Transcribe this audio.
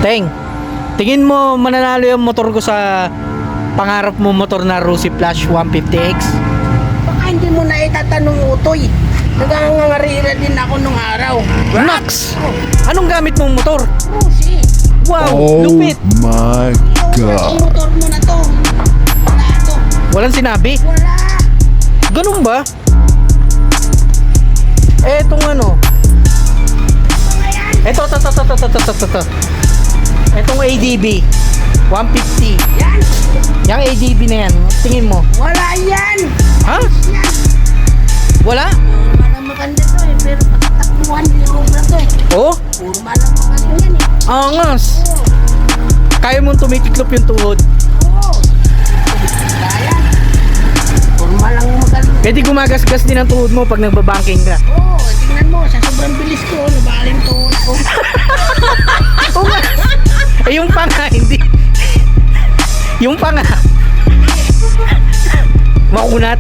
Teng, tingin mo mananalo yung motor ko sa pangarap mo motor na Rosy Flash 150X? Baka hindi mo na itatanong utoy. Nagangangarira din ako nung araw. Max! Anong gamit mong motor? Rusi. Wow, Oh lupit! my Ang God. motor mo na to. Wala to. Walang sinabi? Wala. Ganun ba? Eh, itong ano? Mga yan. Ito. Itong ADB 150. Yan. Yung ADB na yan, tingin mo? Wala yan. Ha? Yan. Wala? Purma na maganda to eh. Pero pagtakbuhan ni Robra to eh. Oh? Purma na maganda yan eh. Angas! Kaya mong tumitiklop yung tuhod. Oo. Kaya. Purma lang maganda. Pwede gumagasgas din ang tuhod mo pag nagbabanking ka. Oo. Tingnan mo. Sa sobrang bilis ko. Nabaling to ako. Oo nga. Eh, yung panga, hindi. Yung panga. Makunat.